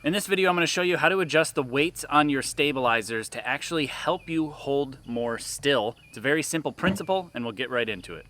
In this video, I'm going to show you how to adjust the weights on your stabilizers to actually help you hold more still. It's a very simple principle, and we'll get right into it.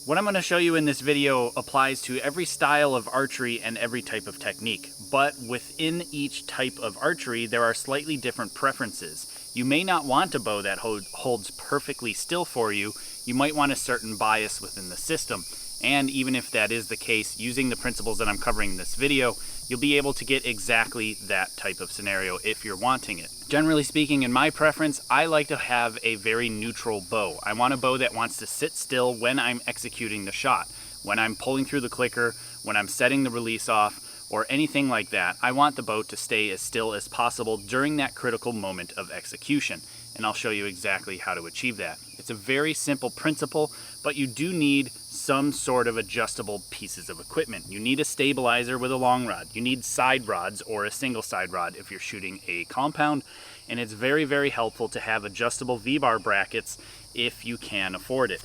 What I'm going to show you in this video applies to every style of archery and every type of technique, but within each type of archery, there are slightly different preferences. You may not want a bow that holds perfectly still for you. You might want a certain bias within the system. And even if that is the case, using the principles that I'm covering in this video, you'll be able to get exactly that type of scenario if you're wanting it. Generally speaking, in my preference, I like to have a very neutral bow. I want a bow that wants to sit still when I'm executing the shot. When I'm pulling through the clicker, when I'm setting the release off, or anything like that, I want the bow to stay as still as possible during that critical moment of execution. And I'll show you exactly how to achieve that. It's a very simple principle, but you do need some sort of adjustable pieces of equipment. You need a stabilizer with a long rod. You need side rods or a single side rod if you're shooting a compound. And it's very, very helpful to have adjustable V-bar brackets if you can afford it,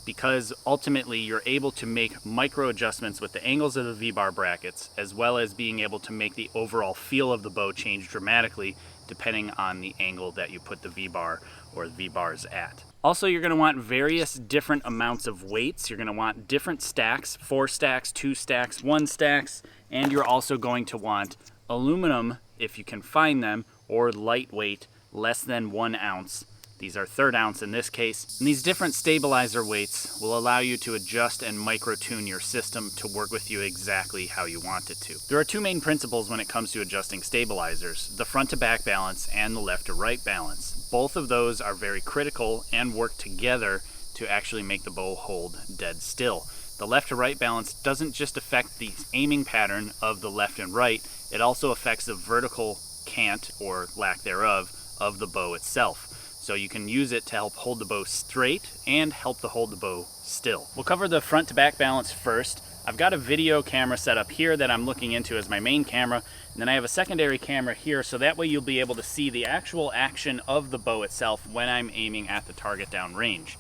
because ultimately you're able to make micro adjustments with the angles of the V-bar brackets, as well as being able to make the overall feel of the bow change dramatically depending on the angle that you put the V-bar or the V-bars at. Also, you're going to want various different amounts of weights. You're going to want different stacks, 4 stacks, 2 stacks, 1 stacks, and you're also going to want aluminum, if you can find them, or lightweight, less than 1 ounce. These are 1/3 ounce in this case. And these different stabilizer weights will allow you to adjust and micro-tune your system to work with you exactly how you want it to. There are 2 main principles when it comes to adjusting stabilizers: the front to back balance and the left to right balance. Both of those are very critical and work together to actually make the bow hold dead still. The left to right balance doesn't just affect the aiming pattern of the left and right, it also affects the vertical cant, or lack thereof, of the bow itself. So you can use it to help hold the bow straight and help to hold the bow still. We'll cover the front to back balance first. I've got a video camera set up here that I'm looking into as my main camera, and then I have a secondary camera here, so that way you'll be able to see the actual action of the bow itself when I'm aiming at the target down range.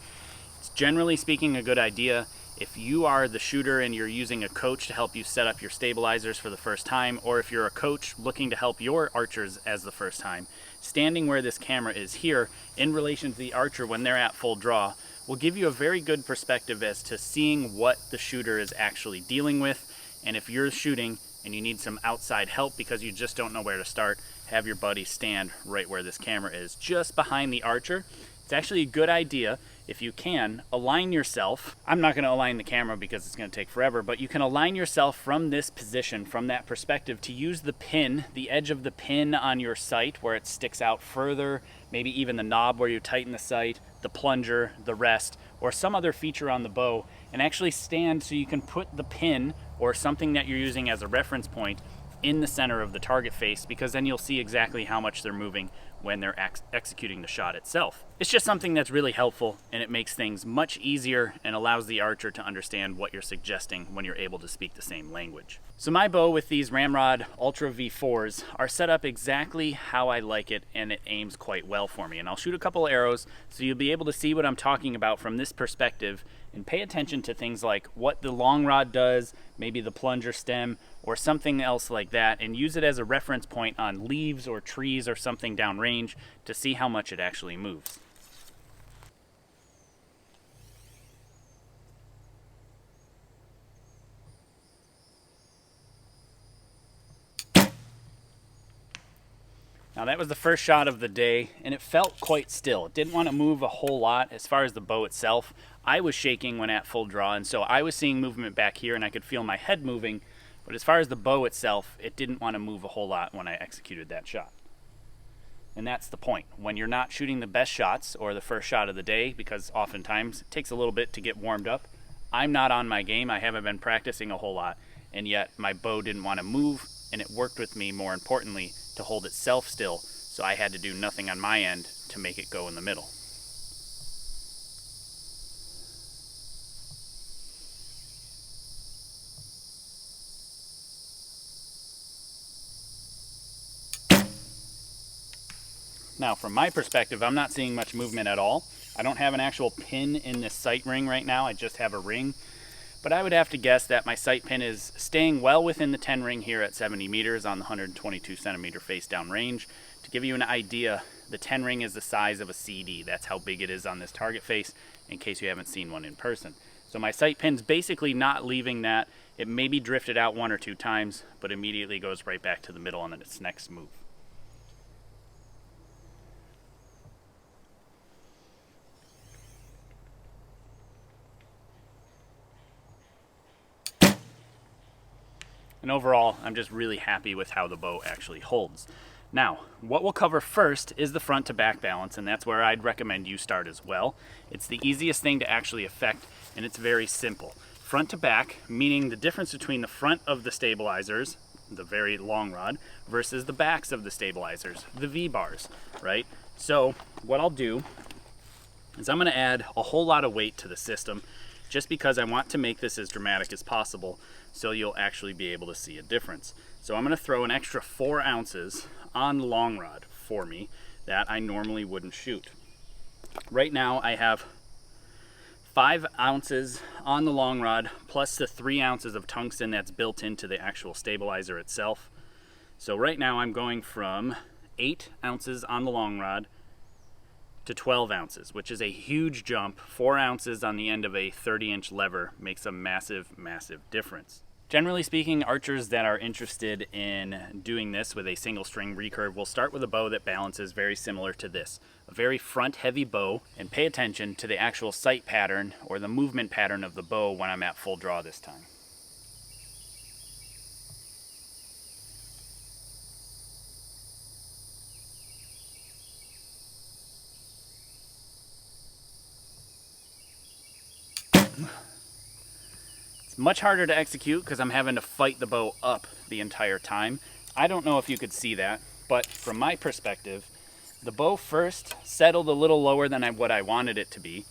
It's generally speaking a good idea if you are the shooter and you're using a coach to help you set up your stabilizers for the first time, or if you're a coach looking to help your archers as the first time. Standing where this camera is here in relation to the archer when they're at full draw will give you a very good perspective as to seeing what the shooter is actually dealing with. And if you're shooting and you need some outside help because you just don't know where to start, have your buddy stand right where this camera is, just behind the archer. It's actually a good idea, if you can, align yourself. I'm not going to align the camera because it's going to take forever, but you can align yourself from this position, from that perspective, to use the pin, the edge of the pin on your sight where it sticks out further, maybe even the knob where you tighten the sight, the plunger, the rest, or some other feature on the bow, and actually stand so you can put the pin or something that you're using as a reference point in the center of the target face, because then you'll see exactly how much they're moving when they're executing the shot itself. It's just something that's really helpful, and it makes things much easier and allows the archer to understand what you're suggesting when you're able to speak the same language. So my bow with these Ramrod Ultra V4s are set up exactly how I like it, and it aims quite well for me. And I'll shoot a couple arrows so you'll be able to see what I'm talking about from this perspective, and pay attention to things like what the long rod does, maybe the plunger stem, or something else like that, and use it as a reference point on leaves or trees or something downrange to see how much it actually moves. Now that was the first shot of the day, and it felt quite still. It didn't want to move a whole lot as far as the bow itself. I was shaking when at full draw, and so I was seeing movement back here, and I could feel my head moving. But as far as the bow itself, it didn't want to move a whole lot when I executed that shot. And that's the point. When you're not shooting the best shots or the first shot of the day, because oftentimes it takes a little bit to get warmed up, I'm not on my game. I haven't been practicing a whole lot, and yet my bow didn't want to move, and it worked with me, more importantly, to hold itself still, so I had to do nothing on my end to make it go in the middle. Now, from my perspective, I'm not seeing much movement at all. I don't have an actual pin in this sight ring right now, I just have a ring. But I would have to guess that my sight pin is staying well within the 10 ring here at 70 meters on the 122 centimeter face down range. To give you an idea, the 10 ring is the size of a CD. That's how big it is on this target face, in case you haven't seen one in person. So my sight pin's basically not leaving that. It may be drifted out 1 or 2 times, but immediately goes right back to the middle on its next move. And overall, I'm just really happy with how the bow actually holds. Now, what we'll cover first is the front to back balance, and that's where I'd recommend you start as well. It's the easiest thing to actually affect, and it's very simple. Front to back, meaning the difference between the front of the stabilizers, the very long rod, versus the backs of the stabilizers, the V-bars, right? So what I'll do is I'm gonna add a whole lot of weight to the system, just because I want to make this as dramatic as possible so you'll actually be able to see a difference. So I'm gonna throw an extra 4 ounces on the long rod for me that I normally wouldn't shoot. Right now I have 5 ounces on the long rod plus the 3 ounces of tungsten that's built into the actual stabilizer itself. So right now I'm going from 8 ounces on the long rod to 12 ounces, which is a huge jump. 4 ounces on the end of a 30-inch lever makes a massive, massive difference. Generally speaking, archers that are interested in doing this with a single string recurve will start with a bow that balances very similar to this. A very front heavy bow, and pay attention to the actual sight pattern or the movement pattern of the bow when I'm at full draw this time. It's much harder to execute because I'm having to fight the bow up the entire time. I don't know if you could see that, but from my perspective, the bow first settled a little lower than what I wanted it to be,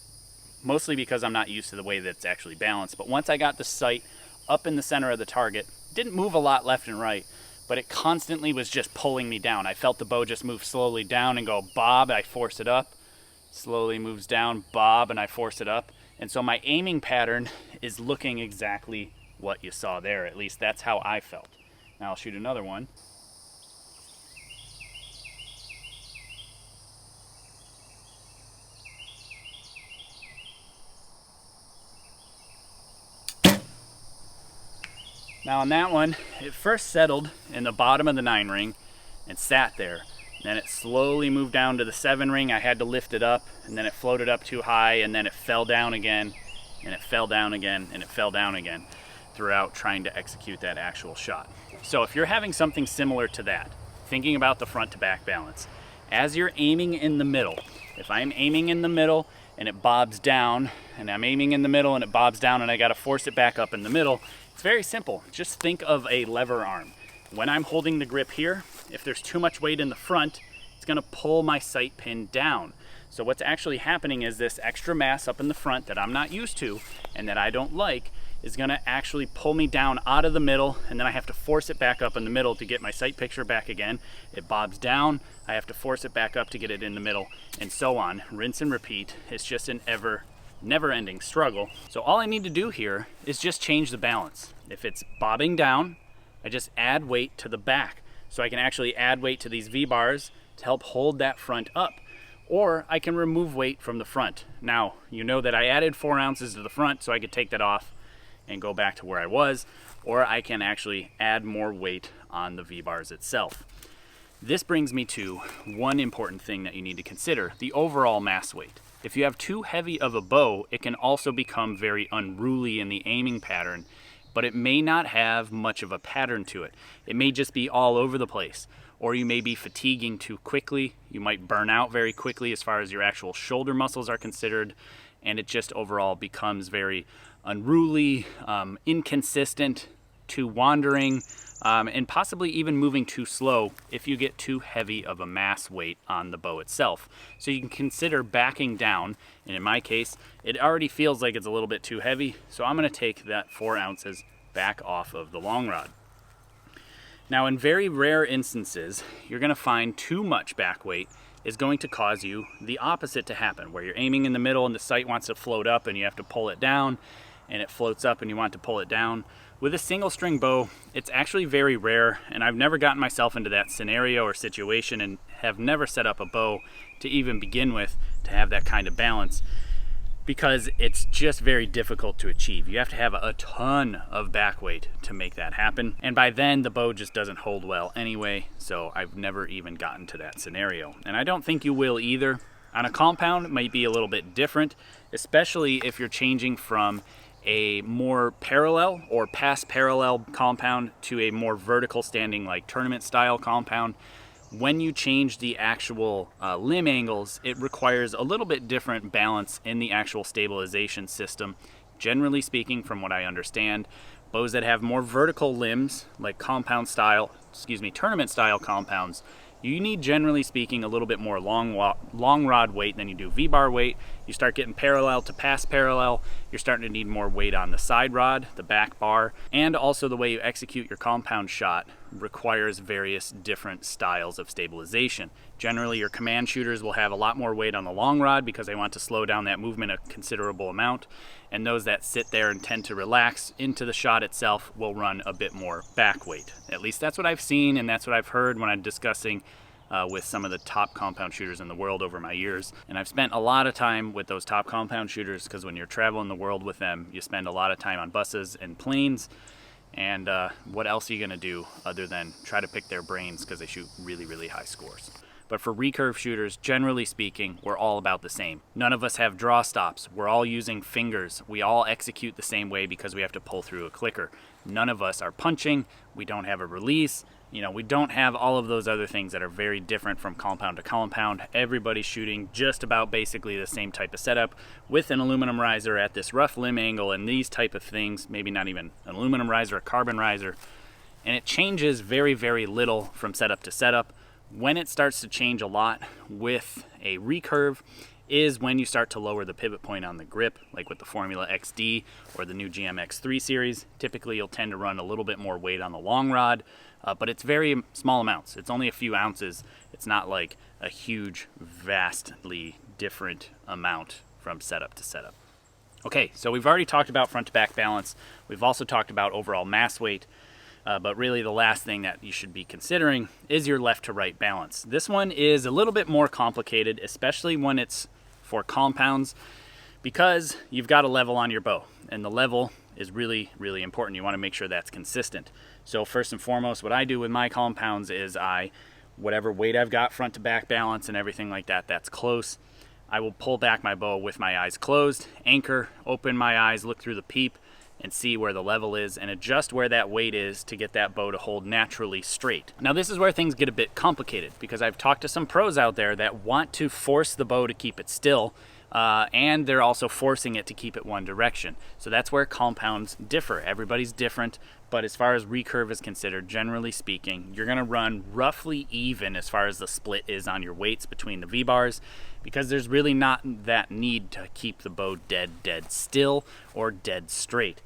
mostly because I'm not used to the way that it's actually balanced. But once I got the sight up in the center of the target, it didn't move a lot left and right, but it constantly was just pulling me down. I felt the bow just move slowly down and go bob, I force it up, slowly moves down, bob, and I force it up. And so my aiming pattern is looking exactly what you saw there. At least that's how I felt. Now I'll shoot another one. Now on that one, it first settled in the bottom of the 9 ring and sat there. Then it slowly moved down to the 7 ring. I had to lift it up, and then it floated up too high, and then it fell down again, and it fell down again, and it fell down again throughout trying to execute that actual shot. So if you're having something similar to that, thinking about the front to back balance, as you're aiming in the middle, if I'm aiming in the middle and it bobs down, and I'm aiming in the middle and it bobs down and I gotta force it back up in the middle, it's very simple. Just think of a lever arm. When I'm holding the grip here, if there's too much weight in the front, it's gonna pull my sight pin down. So what's actually happening is this extra mass up in the front that I'm not used to and that I don't like is gonna actually pull me down out of the middle, and then I have to force it back up in the middle to get my sight picture back again. It bobs down, I have to force it back up to get it in the middle, and so on. Rinse and repeat. It's just an never-ending struggle. So all I need to do here is just change the balance. If it's bobbing down, I just add weight to the back. So I can actually add weight to these V-bars to help hold that front up. Or I can remove weight from the front. Now, you know that I added 4 ounces to the front, so I could take that off and go back to where I was, or I can actually add more weight on the V-bars itself. This brings me to one important thing that you need to consider, the overall mass weight. If you have too heavy of a bow, it can also become very unruly in the aiming pattern, but it may not have much of a pattern to it. It may just be all over the place, or you may be fatiguing too quickly. You might burn out very quickly as far as your actual shoulder muscles are considered, and it just overall becomes very unruly, inconsistent, too wandering, and possibly even moving too slow if you get too heavy of a mass weight on the bow itself. So you can consider backing down, and in my case, it already feels like it's a little bit too heavy, so I'm gonna take that 4 ounces back off of the long rod. Now in very rare instances, you're gonna find too much back weight is going to cause you the opposite to happen, where you're aiming in the middle and the sight wants to float up and you have to pull it down, and it floats up and you want to pull it down. With a single string bow, it's actually very rare, and I've never gotten myself into that scenario or situation and have never set up a bow to even begin with to have that kind of balance, because it's just very difficult to achieve. You have to have a ton of back weight to make that happen, and by then the bow just doesn't hold well anyway, so I've never even gotten to that scenario, and I don't think you will either. On a compound, it might be a little bit different, especially if you're changing from a more parallel or past parallel compound to a more vertical standing, like tournament style compound. When you change the actual limb angles, it requires a little bit different balance in the actual stabilization system. Generally speaking, from what I understand, bows that have more vertical limbs, like tournament style compounds, you need, generally speaking, a little bit more long rod weight than you do V-bar weight. You start getting parallel to past parallel, you're starting to need more weight on the side rod, the back bar, and also the way you execute your compound shot requires various different styles of stabilization. Generally, your command shooters will have a lot more weight on the long rod because they want to slow down that movement a considerable amount, and those that sit there and tend to relax into the shot itself will run a bit more back weight. At least that's what I've seen, and that's what I've heard when I'm discussing with some of the top compound shooters in the world over my years. And I've spent a lot of time with those top compound shooters, because when you're traveling the world with them, you spend a lot of time on buses and planes, and what else are you gonna do other than try to pick their brains because they shoot really, really high scores. But for recurve shooters, generally speaking, we're all about the same. None of us have draw stops. We're all using fingers. We all execute the same way because we have to pull through a clicker. None of us are punching. We don't have a release. We don't have all of those other things that are very different from compound to compound. Everybody's shooting just about basically the same type of setup with an aluminum riser at this rough limb angle and these type of things, maybe not even an aluminum riser, a carbon riser. And it changes very, very little from setup to setup. When it starts to change a lot with a recurve is when you start to lower the pivot point on the grip, like with the Formula XD or the new GMX3 series. Typically you'll tend to run a little bit more weight on the long rod, but it's very small amounts. It's only a few ounces. It's not like a huge, vastly different amount from setup to setup. Okay, so we've already talked about front to back balance. We've also talked about overall mass weight. But really the last thing that you should be considering is your left to right balance. This one is a little bit more complicated, especially when it's for compounds, because you've got a level on your bow, and the level is really, really important. You want to make sure that's consistent. So first and foremost, what I do with my compounds is whatever weight I've got front to back balance and everything like that, that's close, I will pull back my bow with my eyes closed, anchor, open my eyes, look through the peep, and see where the level is and adjust where that weight is to get that bow to hold naturally straight. Now this is where things get a bit complicated, because I've talked to some pros out there that want to force the bow to keep it still, and they're also forcing it to keep it one direction. So that's where compounds differ. Everybody's different, but as far as recurve is considered, generally speaking, you're gonna run roughly even as far as the split is on your weights between the V-bars, because there's really not that need to keep the bow dead still or dead straight.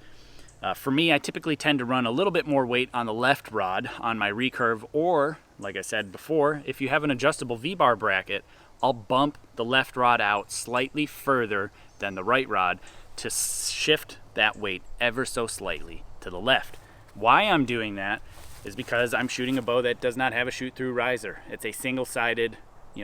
For me, I typically tend to run a little bit more weight on the left rod on my recurve, or, like I said before, if you have an adjustable V-bar bracket, I'll bump the left rod out slightly further than the right rod to shift that weight ever so slightly to the left. Why I'm doing that is because I'm shooting a bow that does not have a shoot-through riser. It's a single-sided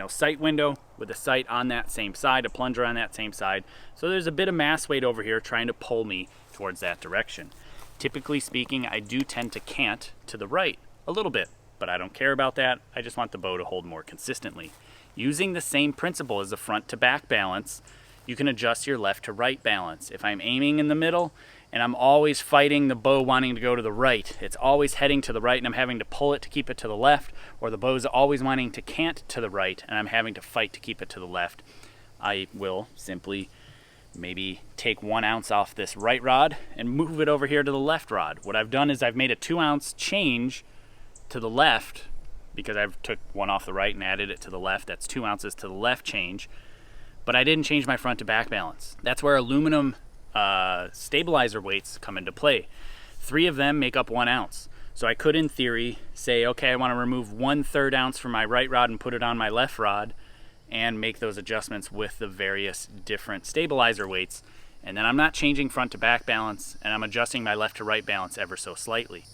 sight window with a sight on that same side, a plunger on that same side. So there's a bit of mass weight over here trying to pull me towards that direction. Typically speaking, I do tend to cant to the right a little bit, but I don't care about that. I just want the bow to hold more consistently. Using the same principle as the front to back balance, you can adjust your left to right balance. If I'm aiming in the middle and I'm always fighting the bow wanting to go to the right, it's always heading to the right and I'm having to pull it to keep it to the left, or the bow's always wanting to cant to the right and I'm having to fight to keep it to the left, I will simply maybe take 1 ounce off this right rod and move it over here to the left rod. What I've done is I've made a 2 ounce change to the left, because I've took 1 off the right and added it to the left. That's 2 ounces to the left change, but I didn't change my front to back balance. That's where aluminum stabilizer weights come into play. 3 of them make up 1 ounce. So I could, in theory, say, okay, I want to remove 1/3 ounce from my right rod and put it on my left rod, and make those adjustments with the various different stabilizer weights. And then I'm not changing front to back balance, and I'm adjusting my left to right balance ever so slightly.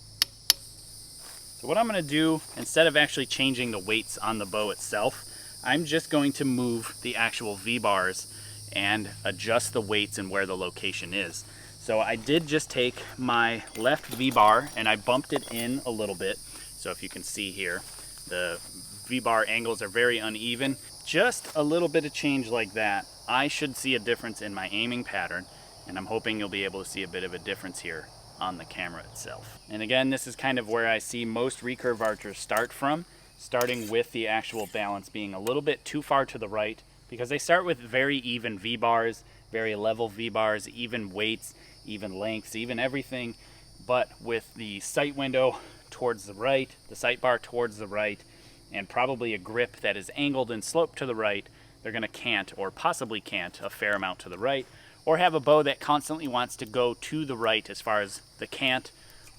So what I'm going to do, instead of actually changing the weights on the bow itself, I'm just going to move the actual V-bars and adjust the weights and where the location is. So I did just take my left V-bar and I bumped it in a little bit. So if you can see here, the V-bar angles are very uneven. Just a little bit of change like that, I should see a difference in my aiming pattern, and I'm hoping you'll be able to see a bit of a difference here on the camera itself. And again, this is kind of where I see most recurve archers start from, starting with the actual balance being a little bit too far to the right, because they start with very even V-bars, very level V-bars, even weights, even lengths, even everything, but with the sight window towards the right, the sight bar towards the right, and probably a grip that is angled and sloped to the right, they're going to cant, or possibly cant, a fair amount to the right, or have a bow that constantly wants to go to the right as far as the cant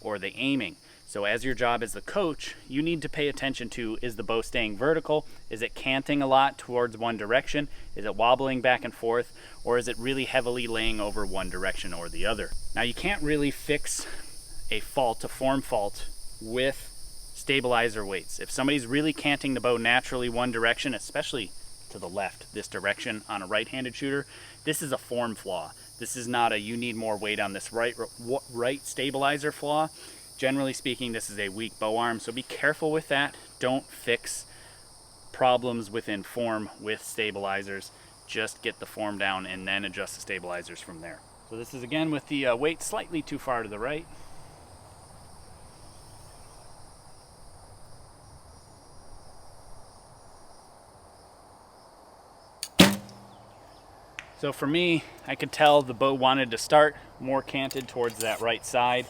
or the aiming. So as your job as the coach, you need to pay attention to, is the bow staying vertical? Is it canting a lot towards one direction? Is it wobbling back and forth? Or is it really heavily laying over one direction or the other? Now you can't really fix a fault, a form fault, with stabilizer weights. If somebody's really canting the bow naturally one direction, especially to the left, this direction on a right-handed shooter, this is a form flaw. This is not a you need more weight on this right stabilizer flaw. Generally speaking, this is a weak bow arm, so be careful with that. Don't fix problems within form with stabilizers. Just get the form down and then adjust the stabilizers from there. So this is again with the weight slightly too far to the right. So for me, I could tell the bow wanted to start more canted towards that right side,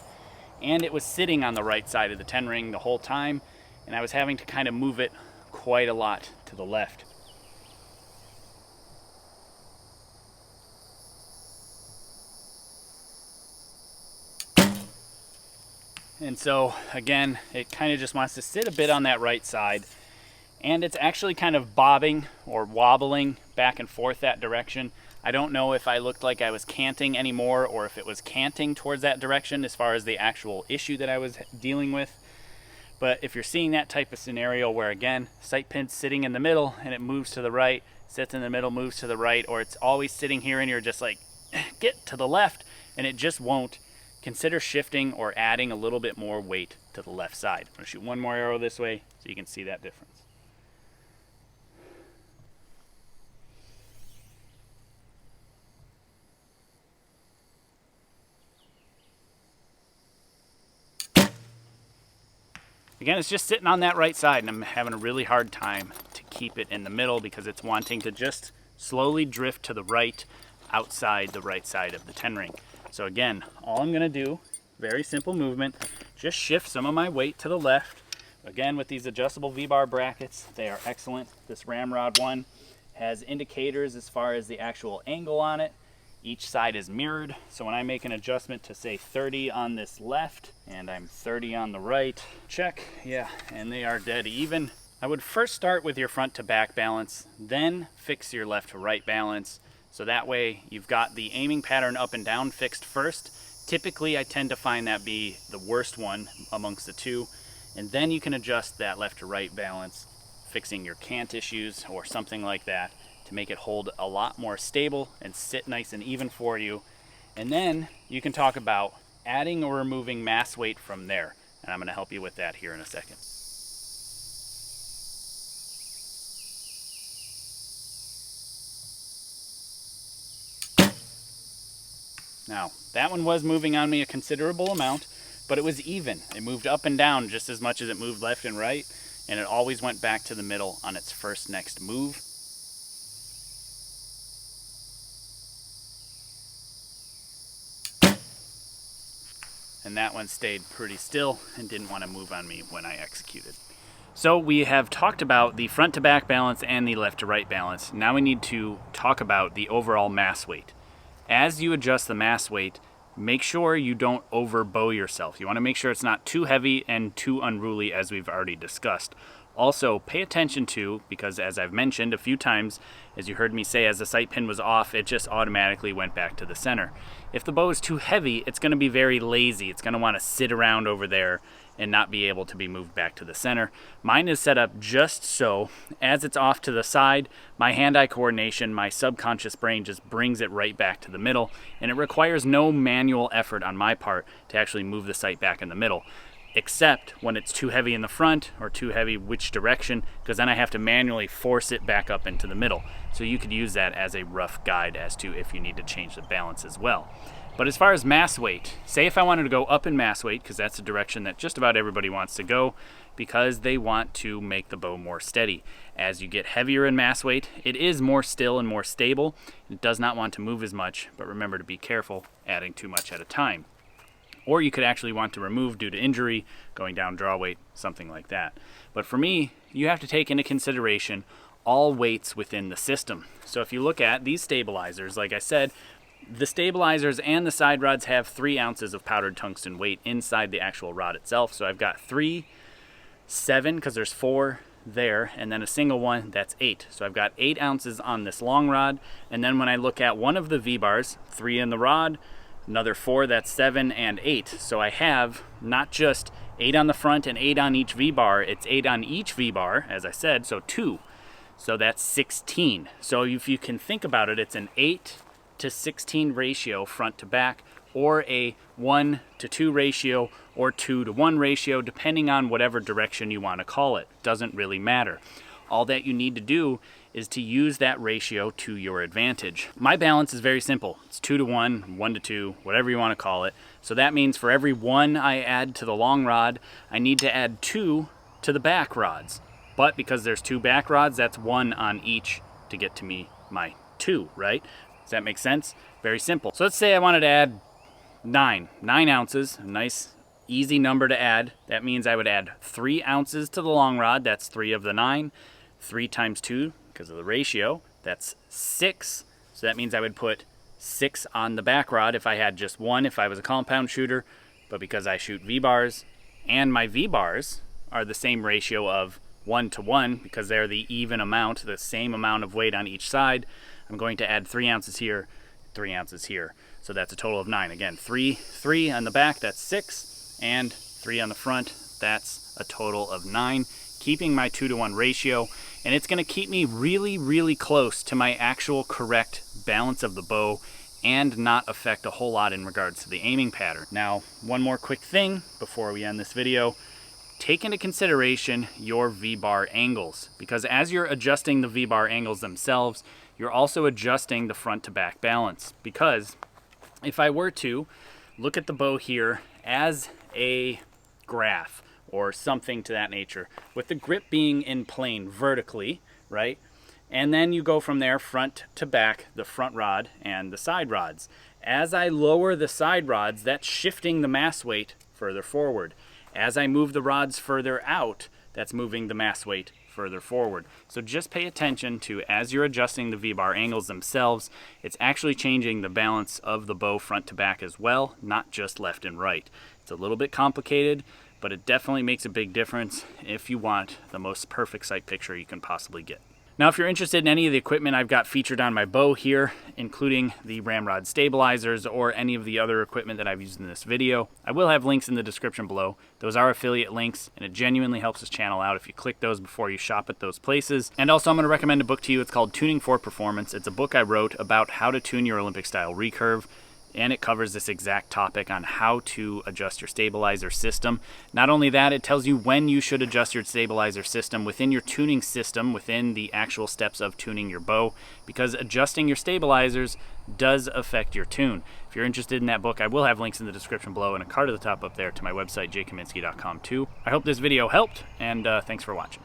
and it was sitting on the right side of the 10 ring the whole time, and I was having to kind of move it quite a lot to the left. And so again, it kind of just wants to sit a bit on that right side, and it's actually kind of bobbing or wobbling back and forth that direction. I don't know if I looked like I was canting anymore or if it was canting towards that direction as far as the actual issue that I was dealing with. But if you're seeing that type of scenario where, again, sight pin's sitting in the middle and it moves to the right, sits in the middle, moves to the right, or it's always sitting here and you're just like, get to the left, and it just won't, consider shifting or adding a little bit more weight to the left side. I'm going to shoot one more arrow this way so you can see that difference. Again, it's just sitting on that right side, and I'm having a really hard time to keep it in the middle because it's wanting to just slowly drift to the right outside the right side of the 10 ring. So again, all I'm gonna do, very simple movement, just shift some of my weight to the left. Again, with these adjustable V-bar brackets, they are excellent. This Ramrod one has indicators as far as the actual angle on it. Each side is mirrored, so when I make an adjustment to say 30 on this left and I'm 30 on the right, check, yeah, and they are dead even. I would first start with your front to back balance, then fix your left to right balance, so that way you've got the aiming pattern up and down fixed first. Typically I tend to find that be the worst one amongst the two, and then you can adjust that left to right balance, fixing your cant issues or something like that, to make it hold a lot more stable and sit nice and even for you. And then you can talk about adding or removing mass weight from there. And I'm going to help you with that here in a second. Now, that one was moving on me a considerable amount, but it was even. It moved up and down just as much as it moved left and right, and it always went back to the middle on its first next move. And that one stayed pretty still and didn't want to move on me when I executed. So we have talked about the front to back balance and the left to right balance. Now we need to talk about the overall mass weight. As you adjust the mass weight, make sure you don't over bow yourself. You want to make sure it's not too heavy and too unruly, as we've already discussed. Also, pay attention to, because as I've mentioned a few times, as you heard me say, as the sight pin was off, it just automatically went back to the center. If the bow is too heavy, it's going to be very lazy. It's going to want to sit around over there and not be able to be moved back to the center. Mine is set up just so, as it's off to the side, my hand-eye coordination, my subconscious brain just brings it right back to the middle, and it requires no manual effort on my part to actually move the sight back in the middle, except when it's too heavy in the front or too heavy which direction, because then I have to manually force it back up into the middle. So you could use that as a rough guide as to if you need to change the balance as well. But as far as mass weight, say if I wanted to go up in mass weight, because that's the direction that just about everybody wants to go, because they want to make the bow more steady. As you get heavier in mass weight, it is more still and more stable. It does not want to move as much, but remember to be careful adding too much at a time. Or you could actually want to remove due to injury, going down draw weight, something like that. But for me, you have to take into consideration all weights within the system. So if you look at these stabilizers, like I said, the stabilizers and the side rods have 3 ounces of powdered tungsten weight inside the actual rod itself. So I've got 3, 7, because there's 4 there, and then a single one, that's 8. So I've got 8 ounces on this long rod, and then when I look at one of the V-bars, 3 in the rod, another 4, that's 7, and 8. So I have not just 8 on the front and 8 on each V-bar, it's 8 on each V-bar, as I said, so 2. So that's 16. So if you can think about it, it's an 8 to 16 ratio front to back, or a 1 to 2 ratio, or 2 to 1 ratio, depending on whatever direction you want to call it. Doesn't really matter. All that you need to do is to use that ratio to your advantage. My balance is very simple. It's 2 to 1, 1 to 2, whatever you want to call it. So that means for every 1 I add to the long rod, I need to add 2 to the back rods. But because there's 2 back rods, that's 1 on each to get to my 2, right? Does that make sense? Very simple. So let's say I wanted to add 9 ounces, a nice easy number to add. That means I would add 3 ounces to the long rod, that's 3 of the 9. 3 times 2, because of the ratio, that's 6. So that means I would put 6 on the back rod if I had just 1 if I was a compound shooter. But because I shoot V-bars, and my V-bars are the same ratio of 1 to 1, because they're the even amount, the same amount of weight on each side, I'm going to add 3 ounces here, 3 ounces here. So that's a total of 9. Again, 3 on the back, that's 6, and 3 on the front, that's a total of 9, keeping my 2 to 1 ratio. And it's going to keep me really, really close to my actual correct balance of the bow and not affect a whole lot in regards to the aiming pattern. Now, one more quick thing before we end this video. Take into consideration your V-bar angles, because as you're adjusting the V-bar angles themselves, you're also adjusting the front to back balance. Because if I were to look at the bow here as a graph or something to that nature, with the grip being in plane vertically, right? And then you go from there front to back, the front rod and the side rods. As I lower the side rods, that's shifting the mass weight further forward. As I move the rods further out, that's moving the mass weight further forward. So just pay attention to, as you're adjusting the V-bar angles themselves, it's actually changing the balance of the bow front to back as well, not just left and right. It's a little bit complicated, but it definitely makes a big difference if you want the most perfect sight picture you can possibly get. Now, if you're interested in any of the equipment I've got featured on my bow here, including the ramrod stabilizers or any of the other equipment that I've used in this video, I will have links in the description below. Those are affiliate links, and it genuinely helps this channel out if you click those before you shop at those places. And also, I'm going to recommend a book to you. It's called Tuning for Performance. It's a book I wrote about how to tune your Olympic-style recurve, and it covers this exact topic on how to adjust your stabilizer system. Not only that, it tells you when you should adjust your stabilizer system within your tuning system, within the actual steps of tuning your bow, because adjusting your stabilizers does affect your tune. If you're interested in that book, I will have links in the description below and a card at the top up there to my website, jkaminski.com too. I hope this video helped, and thanks for watching.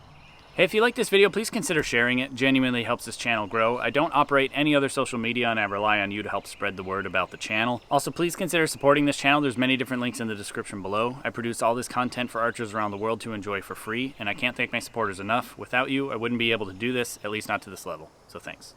Hey, if you like this video, please consider sharing it. Genuinely helps this channel grow. I don't operate any other social media, and I rely on you to help spread the word about the channel. Also, please consider supporting this channel. There's many different links in the description below. I produce all this content for archers around the world to enjoy for free, and I can't thank my supporters enough. Without you, I wouldn't be able to do this, at least not to this level. So thanks.